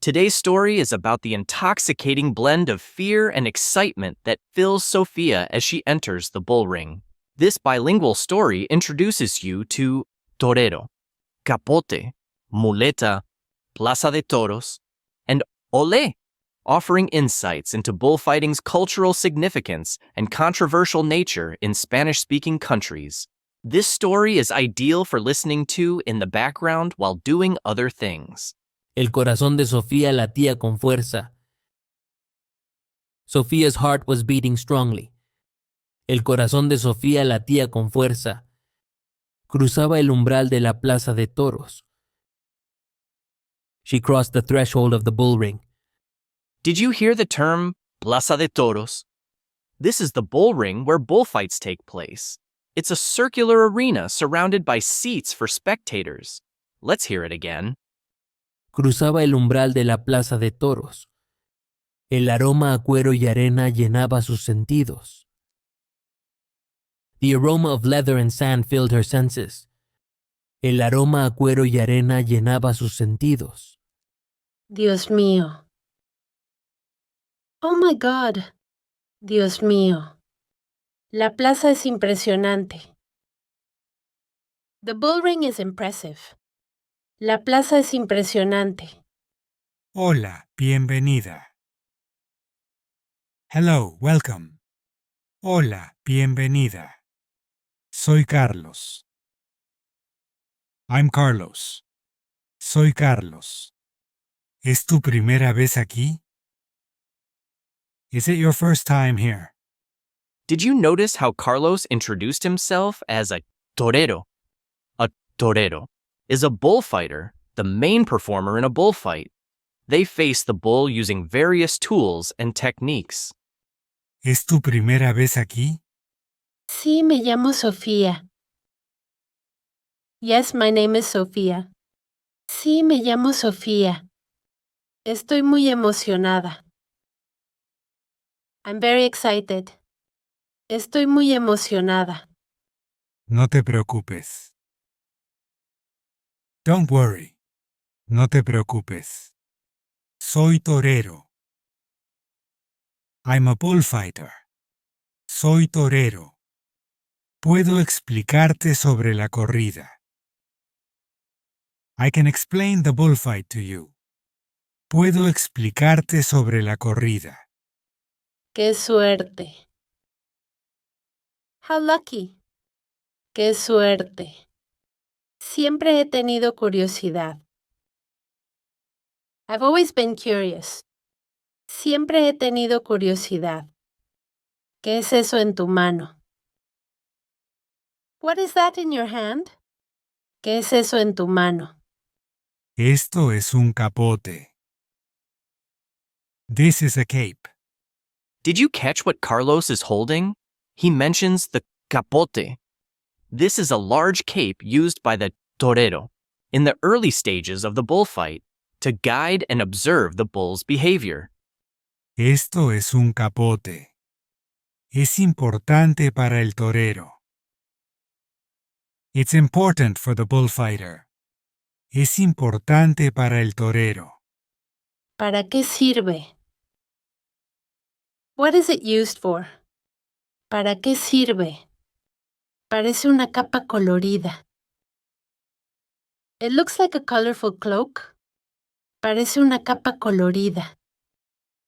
Today's story is about the intoxicating blend of fear and excitement that fills Sophia as she enters the bull ring. This bilingual story introduces you to torero, capote, muleta, plaza de toros, and ole, offering insights into bullfighting's cultural significance and controversial nature in Spanish-speaking countries. This story is ideal for listening to in the background while doing other things. El corazón de Sofía latía con fuerza. Sophia's heart was beating strongly. El corazón de Sofía latía con fuerza. Cruzaba el umbral de la plaza de toros. She crossed the threshold of the bull ring. Did you hear the term plaza de toros? This is the bull ring where bullfights take place. It's a circular arena surrounded by seats for spectators. Let's hear it again. Cruzaba el umbral de la plaza de toros. El aroma a cuero y arena llenaba sus sentidos. The aroma of leather and sand filled her senses. El aroma a cuero y arena llenaba sus sentidos. Dios mío. Oh my God. Dios mío. La plaza es impresionante. The bull ring is impressive. La plaza es impresionante. Hola, bienvenida. Hello, welcome. Hola, bienvenida. Soy Carlos. I'm Carlos. Soy Carlos. ¿Es tu primera vez aquí? Is it your first time here? Did you notice how Carlos introduced himself as a torero? A torero is a bullfighter, the main performer in a bullfight. They face the bull using various tools and techniques. ¿Es tu primera vez aquí? Sí, me llamo Sofía. Yes, my name is Sofía. Sí, me llamo Sofía. Estoy muy emocionada. I'm very excited. Estoy muy emocionada. No te preocupes. Don't worry. No te preocupes. Soy torero. I'm a bullfighter. Soy torero. Puedo explicarte sobre la corrida. I can explain the bullfight to you. Puedo explicarte sobre la corrida. ¡Qué suerte! How lucky. ¡Qué suerte! Siempre he tenido curiosidad. I've always been curious. Siempre he tenido curiosidad. ¿Qué es eso en tu mano? What is that in your hand? ¿Qué es eso en tu mano? Esto es un capote. This is a cape. Did you catch what Carlos is holding? He mentions the capote. This is a large cape used by the torero in the early stages of the bullfight to guide and observe the bull's behavior. Esto es un capote. Es importante para el torero. It's important for the bullfighter. Es importante para el torero. ¿Para qué sirve? What is it used for? ¿Para qué sirve? Parece una capa colorida. It looks like a colorful cloak. Parece una capa colorida.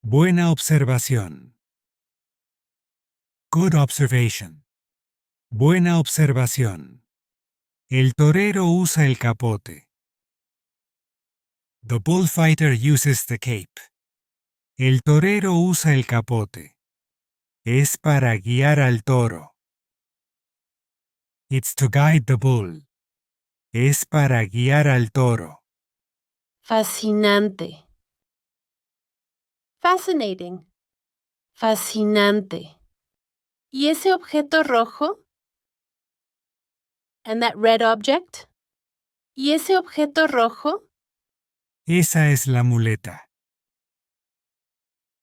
Buena observación. Good observation. Buena observación. El torero usa el capote. The bullfighter uses the cape. El torero usa el capote. Es para guiar al toro. It's to guide the bull. Es para guiar al toro. Fascinante. Fascinating. Fascinante. ¿Y ese objeto rojo? And that red object? ¿Y ese objeto rojo? Esa es la muleta.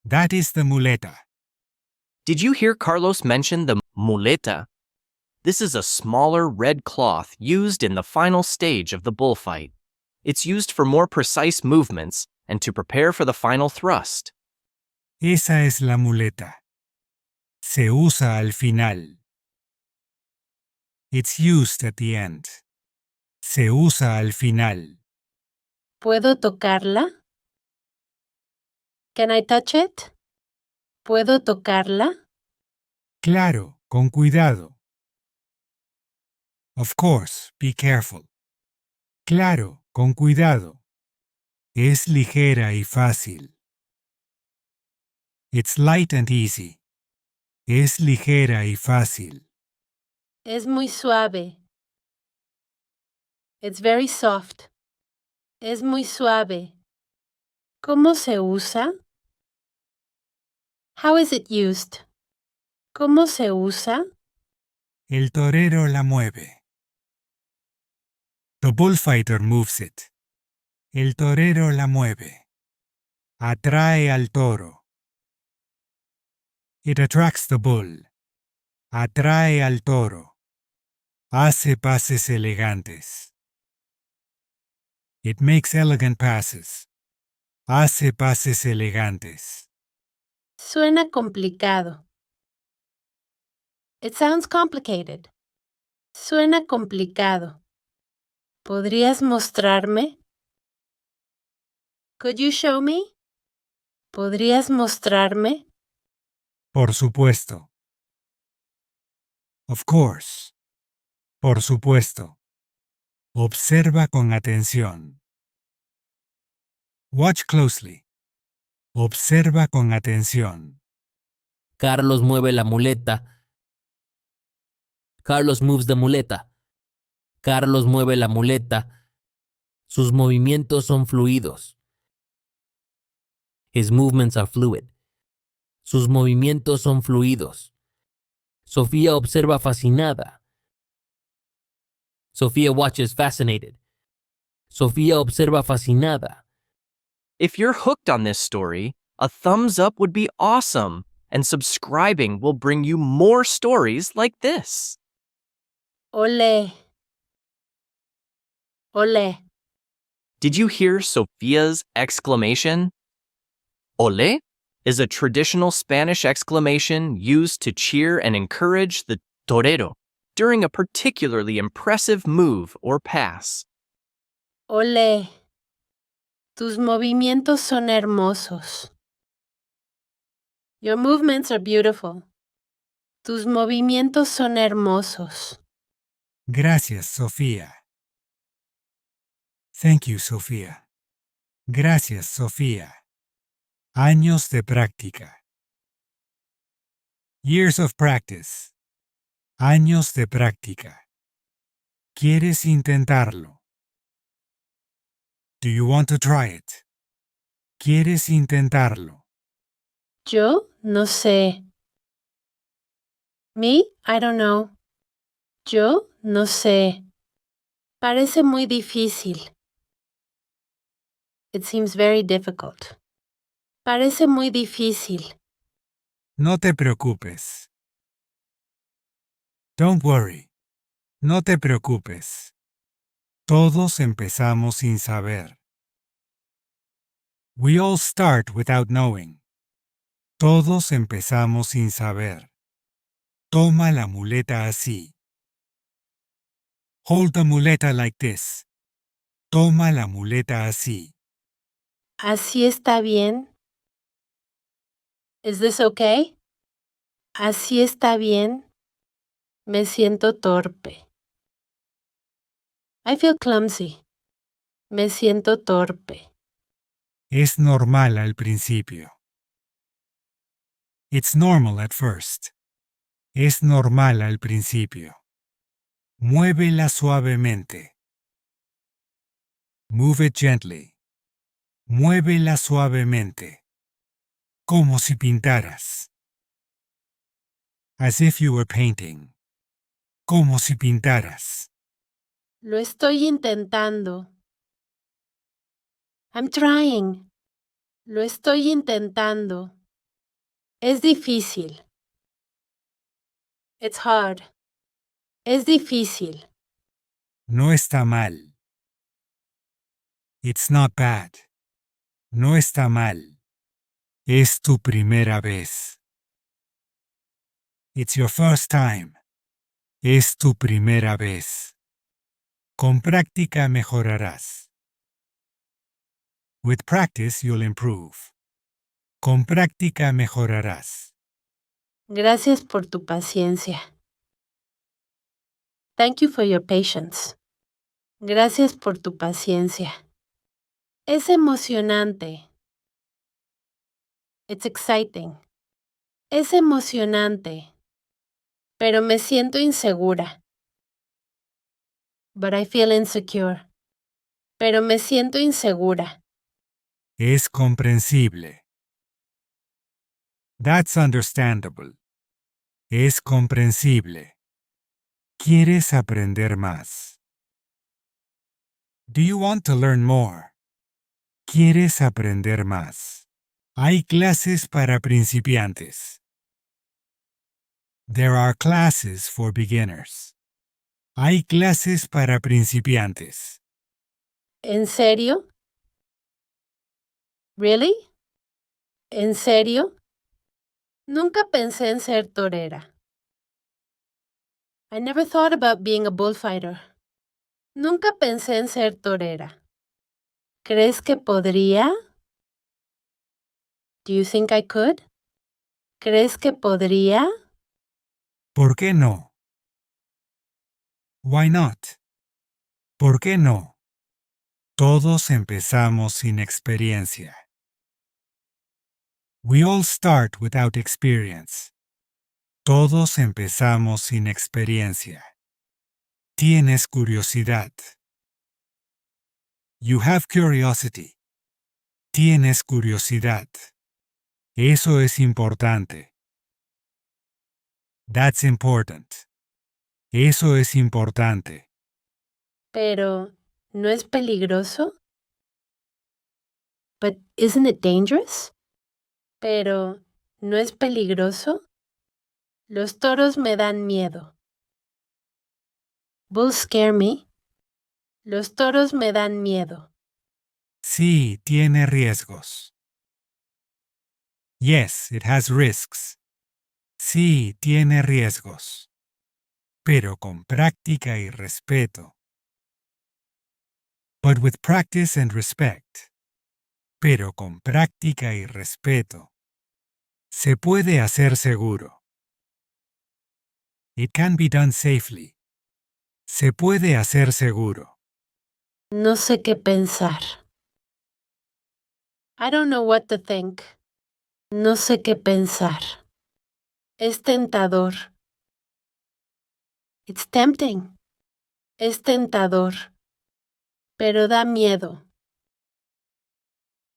That is the muleta. Did you hear Carlos mention the muleta? This is a smaller red cloth used in the final stage of the bullfight. It's used for more precise movements and to prepare for the final thrust. Esa es la muleta. Se usa al final. It's used at the end. Se usa al final. ¿Puedo tocarla? Can I touch it? ¿Puedo tocarla? Claro, con cuidado. Of course, be careful. Claro, con cuidado. Es ligera y fácil. It's light and easy. Es ligera y fácil. Es muy suave. It's very soft. Es muy suave. ¿Cómo se usa? How is it used? ¿Cómo se usa? El torero la mueve. The bullfighter moves it. El torero la mueve. Atrae al toro. It attracts the bull. Atrae al toro. Hace pases elegantes. It makes elegant passes. Hace pases elegantes. Suena complicado. It sounds complicated. Suena complicado. ¿Podrías mostrarme? Could you show me? ¿Podrías mostrarme? Por supuesto. Of course. Por supuesto. Observa con atención. Watch closely. Observa con atención. Carlos mueve la muleta. Carlos moves the muleta. Carlos mueve la muleta. Sus movimientos son fluidos. His movements are fluid. Sus movimientos son fluidos. Sofía observa fascinada. Sofía watches fascinated. Sofía observa fascinada. If you're hooked on this story, a thumbs up would be awesome, and subscribing will bring you more stories like this. Olé. Olé. Did you hear Sophia's exclamation? Ole is a traditional Spanish exclamation used to cheer and encourage the torero during a particularly impressive move or pass. Olé. Tus movimientos son hermosos. Your movements are beautiful. Tus movimientos son hermosos. Gracias, Sofía. Thank you, Sofía. Gracias, Sofía. Años de práctica. Years of practice. Años de práctica. ¿Quieres intentarlo? Do you want to try it? ¿Quieres intentarlo? Yo no sé. Me, I don't know. Yo no sé. Parece muy difícil. It seems very difficult. Parece muy difícil. No te preocupes. Don't worry. No te preocupes. Todos empezamos sin saber. We all start without knowing. Todos empezamos sin saber. Toma la muleta así. Hold the muleta like this. Toma la muleta así. ¿Así está bien? Is this okay? ¿Así está bien? Me siento torpe. I feel clumsy. Me siento torpe. Es normal al principio. It's normal at first. Es normal al principio. Muévela suavemente. Move it gently. Muévela suavemente. Como si pintaras. As if you were painting. Como si pintaras. Lo estoy intentando. I'm trying. Lo estoy intentando. Es difícil. It's hard. Es difícil. No está mal. It's not bad. No está mal. Es tu primera vez. It's your first time. Es tu primera vez. Con práctica mejorarás. With practice you'll improve. Con práctica mejorarás. Gracias por tu paciencia. Thank you for your patience. Gracias por tu paciencia. Es emocionante. It's exciting. Es emocionante. Pero me siento insegura. But I feel insecure. Pero me siento insegura. Es comprensible. That's understandable. Es comprensible. ¿Quieres aprender más? Do you want to learn more? ¿Quieres aprender más? Hay clases para principiantes. There are classes for beginners. Hay clases para principiantes. ¿En serio? Really? ¿En serio? Nunca pensé en ser torera. I never thought about being a bullfighter. Nunca pensé en ser torera. ¿Crees que podría? Do you think I could? ¿Crees que podría? ¿Por qué no? Why not? ¿Por qué no? Todos empezamos sin experiencia. We all start without experience. Todos empezamos sin experiencia. Tienes curiosidad. You have curiosity. Tienes curiosidad. Eso es importante. That's important. Eso es importante. Pero, ¿no es peligroso? But isn't it dangerous? Pero, ¿no es peligroso? Los toros me dan miedo. Bulls scare me. Los toros me dan miedo. Sí, tiene riesgos. Yes, it has risks. Sí, tiene riesgos. Pero con práctica y respeto. But with practice and respect. Pero con práctica y respeto. Se puede hacer seguro. It can be done safely. Se puede hacer seguro. No sé qué pensar. I don't know what to think. No sé qué pensar. Es tentador. It's tempting. Es tentador. Pero da miedo.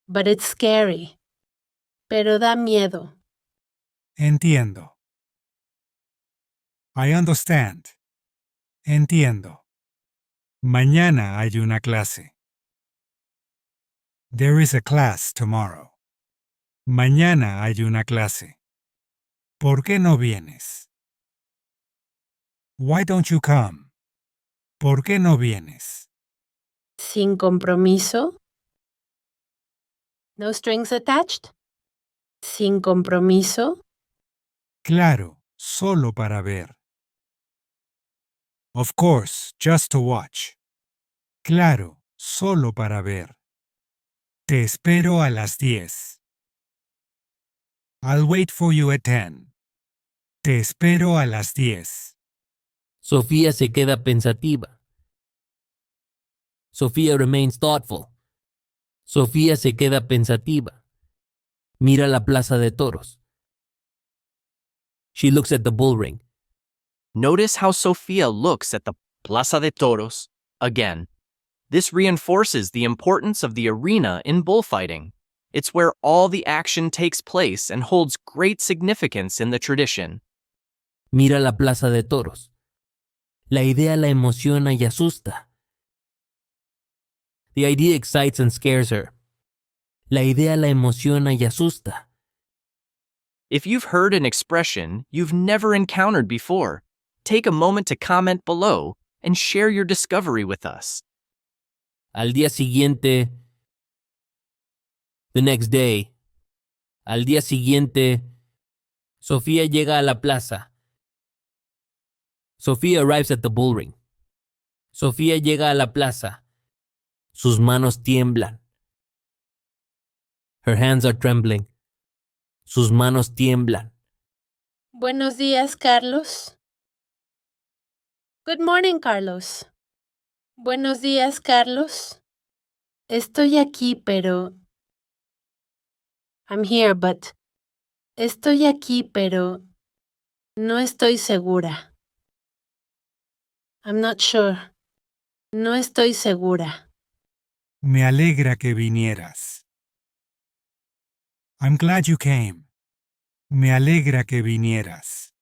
But it's scary. Pero da miedo. Entiendo. I understand. Entiendo. Mañana hay una clase. There is a class tomorrow. Mañana hay una clase. ¿Por qué no vienes? Why don't you come? ¿Por qué no vienes? Sin compromiso. No strings attached. Sin compromiso. Claro, solo para ver. Of course, just to watch. Claro, solo para ver. Te espero a las 10. I'll wait for you at 10. Te espero a las 10. Sofía se queda pensativa. Sofía remains thoughtful. Sofía se queda pensativa. Mira la plaza de toros. She looks at the bull ring. Notice how Sophia looks at the Plaza de Toros again. This reinforces the importance of the arena in bullfighting. It's where all the action takes place and holds great significance in the tradition. Mira la plaza de toros. La idea la emociona y asusta. The idea excites and scares her. La idea la emociona y asusta. If you've heard an expression you've never encountered before, take a moment to comment below and share your discovery with us. Al día siguiente, The next day. Al día siguiente, Sofía llega a la plaza. Sofía arrives at the bull ring. Sofía llega a la plaza. Sus manos tiemblan. Her hands are trembling. Sus manos tiemblan. Buenos días, Carlos. Good morning, Carlos. Buenos días, Carlos. Estoy aquí, pero... I'm here, but... Estoy aquí, pero... No estoy segura. I'm not sure. No estoy segura. Me alegra que vinieras. I'm glad you came. Me alegra que vinieras.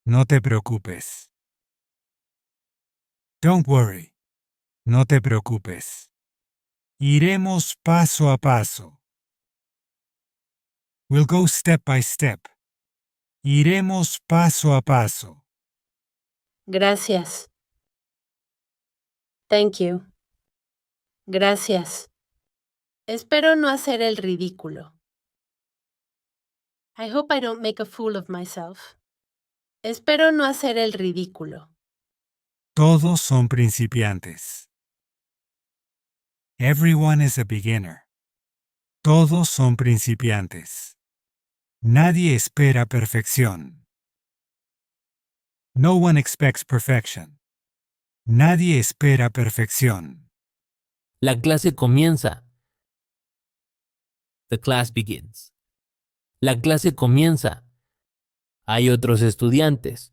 No te preocupes. Don't worry. No te preocupes. Iremos paso a paso. We'll go step by step. Iremos paso a paso. Gracias. Thank you. Gracias. Espero no hacer el ridículo. I hope I don't make a fool of myself. Espero no hacer el ridículo. Todos son principiantes. Everyone is a beginner. Todos son principiantes. Nadie espera perfección. No one expects perfection. Nadie espera perfección. La clase comienza. The class begins. La clase comienza. Hay otros estudiantes.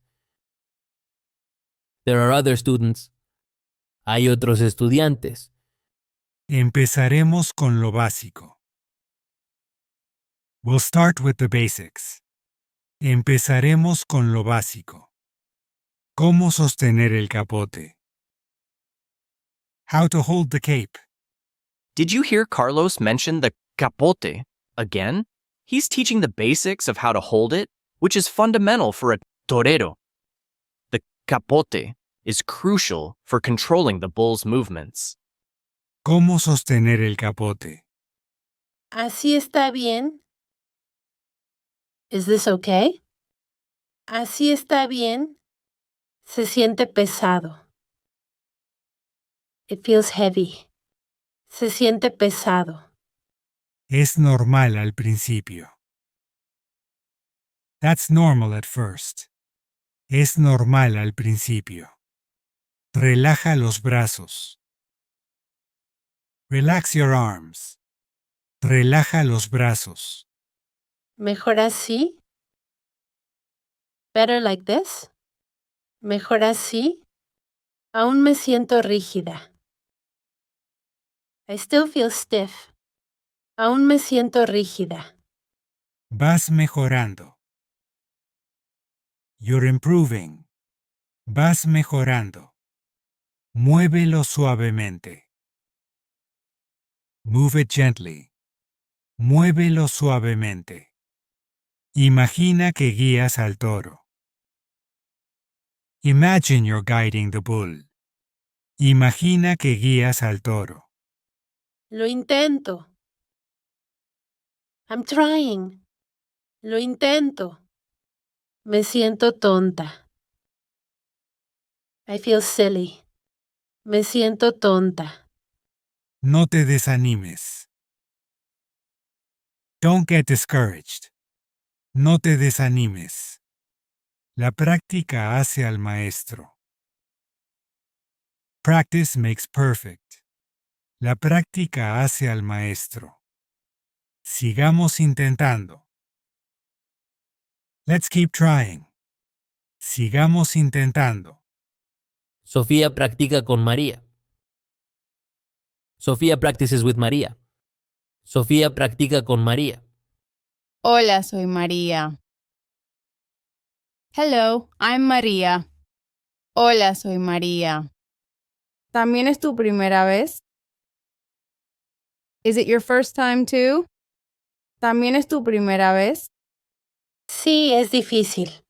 There are other students. Hay otros estudiantes. Empezaremos con lo básico. We'll start with the basics. Empezaremos con lo básico. ¿Cómo sostener el capote? How to hold the cape. Did you hear Carlos mention the capote again? He's teaching the basics of how to hold it, which is fundamental for a torero. The capote is crucial for controlling the bull's movements. ¿Cómo sostener el capote? ¿Así está bien? Is this okay? ¿Así está bien? Se siente pesado. It feels heavy. Se siente pesado. Es normal al principio. That's normal at first. Es normal al principio. Relaja los brazos. Relax your arms. Relaja los brazos. ¿Mejor así? Better like this? ¿Mejor así? Aún me siento rígida. I still feel stiff. Aún me siento rígida. Vas mejorando. You're improving. Vas mejorando. Muévelo suavemente. Move it gently. Muévelo suavemente. Imagina que guías al toro. Imagine you're guiding the bull. Imagina que guías al toro. Lo intento. I'm trying. Lo intento. Me siento tonta. I feel silly. Me siento tonta. No te desanimes. Don't get discouraged. No te desanimes. La práctica hace al maestro. Practice makes perfect. La práctica hace al maestro. Sigamos intentando. Let's keep trying. Sigamos intentando. Sofía practica con María. Sofía practices with María. Sofía practica con María. Hola, soy María. Hello, I'm María. Hola, soy María. ¿También es tu primera vez? Is it your first time too? ¿También es tu primera vez? Sí, es difícil.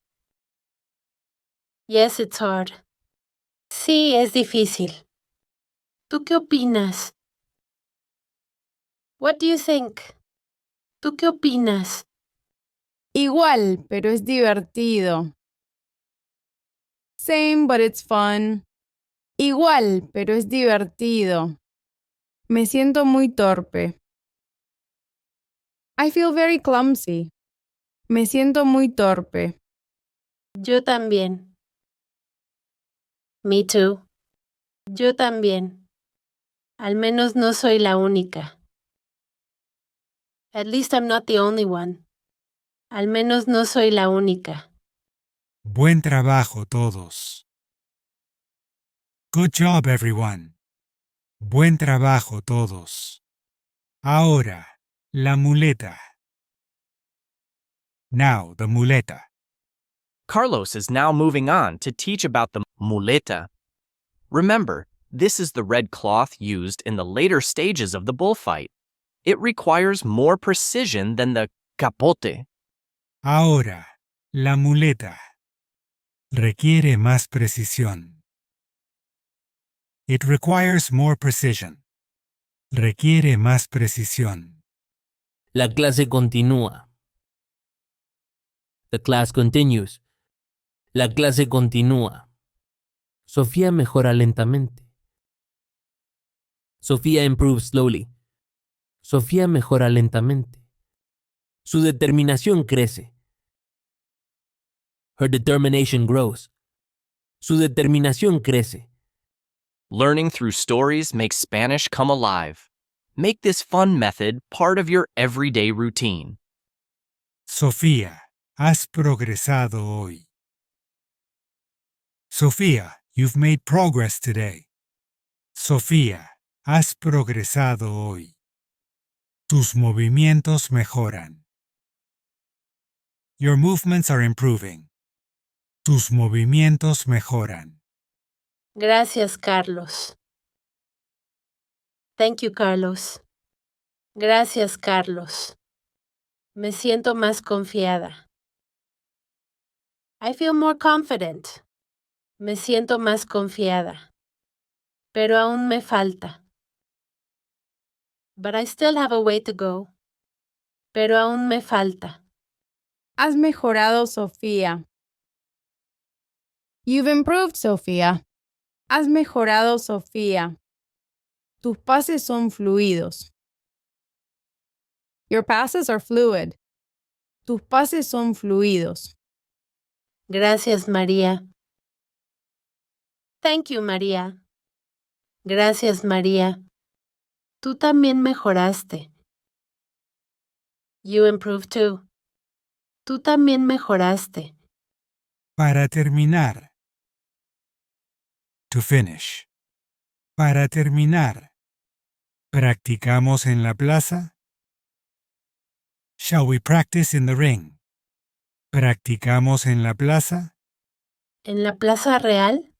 Yes, it's hard. Sí, es difícil. ¿Tú qué opinas? What do you think? ¿Tú qué opinas? Igual, pero es divertido. Same, but it's fun. Igual, pero es divertido. Me siento muy torpe. I feel very clumsy. Me siento muy torpe. Yo también. Me too. Yo también. Al menos no soy la única. At least I'm not the only one. Al menos no soy la única. Buen trabajo todos. Good job, everyone. Buen trabajo todos. Ahora, la muleta. Now, the muleta. Carlos is now moving on to teach about the muleta. Remember, this is the red cloth used in the later stages of the bullfight. It requires more precision than the capote. Ahora, la muleta. Requiere más precisión. It requires more precision. Requiere más precisión. La clase continúa. The class continues. La clase continúa. Sofía mejora lentamente. Sofía improves slowly. Sofía mejora lentamente. Su determinación crece. Her determination grows. Su determinación crece. Learning through stories makes Spanish come alive. Make this fun method part of your everyday routine. Sofía, has progresado hoy. Sofía, you've made progress today. Sofía, has progresado hoy. Tus movimientos mejoran. Your movements are improving. Tus movimientos mejoran. Gracias, Carlos. Thank you, Carlos. Gracias, Carlos. Me siento más confiada. I feel more confident. Me siento más confiada. Pero aún me falta. But I still have a way to go. Pero aún me falta. Has mejorado, Sofía. You've improved, Sofía. Has mejorado, Sofía. Tus pases son fluidos. Your passes are fluid. Tus pases son fluidos. Gracias, María. Thank you, María. Gracias, María. Tú también mejoraste. You improved too. Tú también mejoraste. Para terminar. To finish. Para terminar. ¿Practicamos en la plaza? Shall we practice in the ring? ¿Practicamos en la plaza? ¿En la Plaza Real?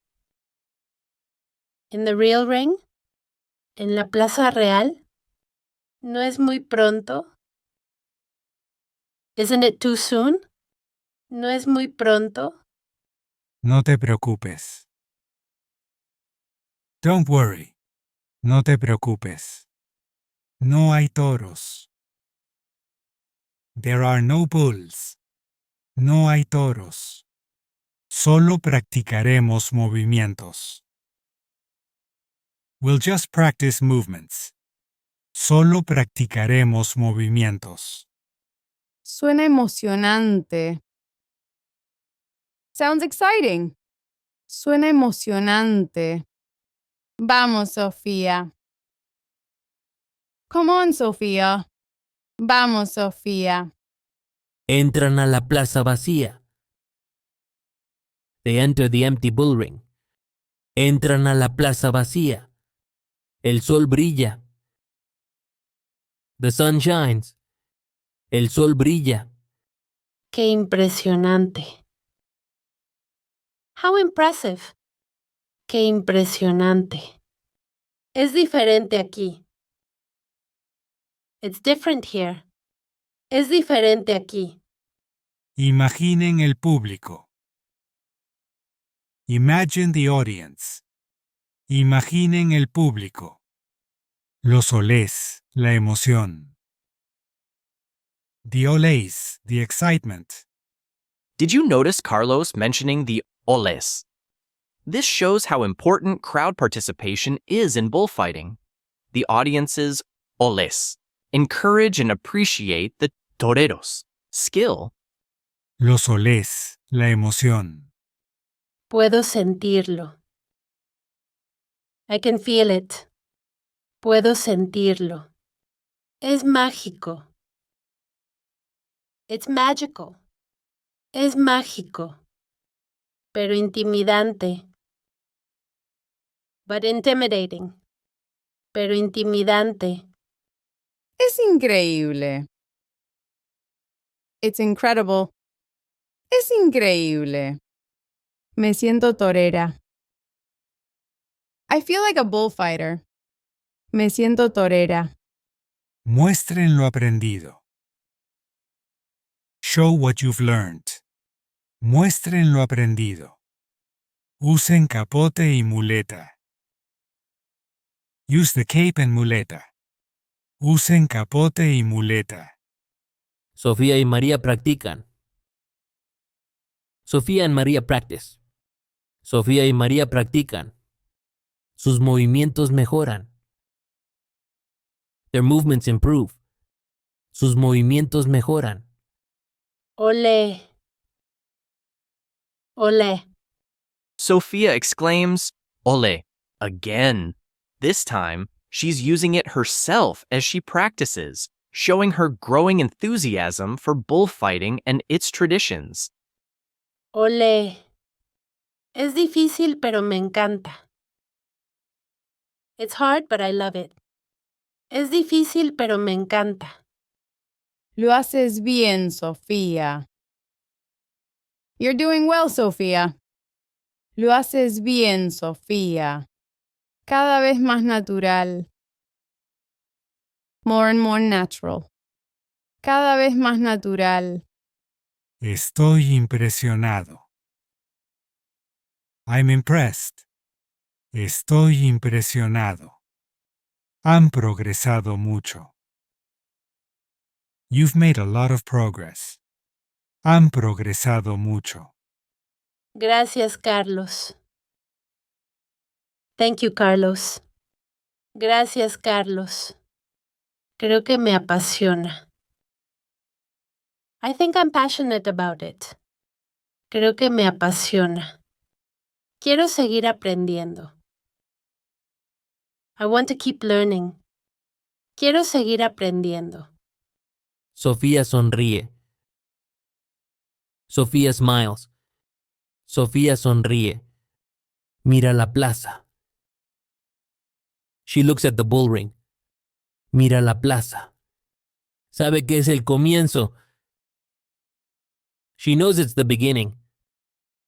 ¿In the real ring? ¿En la Plaza Real? ¿No es muy pronto? Isn't it too soon? ¿No es muy pronto? No te preocupes. Don't worry. No te preocupes. No hay toros. There are no bulls. No hay toros. Solo practicaremos movimientos. We'll just practice movements. Solo practicaremos movimientos. Suena emocionante. Sounds exciting. Suena emocionante. Vamos, Sofía. Come on, Sofía. Vamos, Sofía. Entran a la plaza vacía. They enter the empty bull ring. Entran a la plaza vacía. El sol brilla. The sun shines. El sol brilla. ¡Qué impresionante! How impressive. ¡Qué impresionante! Es diferente aquí. It's different here. Es diferente aquí. Imaginen el público. Imagine the audience. Imaginen el público. Los olés, la emoción. The olays, the excitement. Did you notice Carlos mentioning the oles? This shows how important crowd participation is in bullfighting. The audience's oles encourage and appreciate the toreros' skill. Los olés, la emoción. Puedo sentirlo. I can feel it. Puedo sentirlo. Es mágico. It's magical. Es mágico. Pero intimidante. But intimidating. Pero intimidante. Es increíble. It's incredible. Es increíble. Me siento torera. I feel like a bullfighter. Me siento torera. Muestren lo aprendido. Show what you've learned. Muestren lo aprendido. Usen capote y muleta. Use the cape and muleta. Usen capote y muleta. Sofía y María practican. Sofía and María practice. Sofía y María practican. Sus movimientos mejoran. Their movements improve. Sus movimientos mejoran. Olé. Olé. Sophia exclaims, ole, again. This time, she's using it herself as she practices, showing her growing enthusiasm for bullfighting and its traditions. Olé. Es difícil, pero me encanta. It's hard, but I love it. Es difícil, pero me encanta. Lo haces bien, Sofía. You're doing well, Sofía. Lo haces bien, Sofía. Cada vez más natural. More and more natural. Cada vez más natural. Estoy impresionado. I'm impressed. Estoy impresionado. Han progresado mucho. You've made a lot of progress. Han progresado mucho. Gracias, Carlos. Thank you, Carlos. Gracias, Carlos. Creo que me apasiona. I think I'm passionate about it. Creo que me apasiona. Quiero seguir aprendiendo. I want to keep learning. Quiero seguir aprendiendo. Sofía sonríe. Sofía smiles. Sofía sonríe. Mira la plaza. She looks at the bull ring. Mira la plaza. Sabe que es el comienzo. She knows it's the beginning.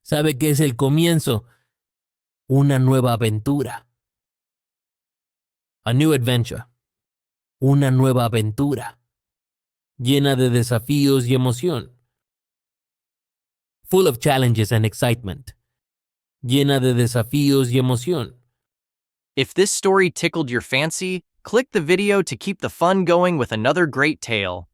Sabe que es el comienzo. Una nueva aventura. A new adventure. Una nueva aventura. Llena de desafíos y emoción. Full of challenges and excitement. Llena de desafíos y emoción. If this story tickled your fancy, click the video to keep the fun going with another great tale.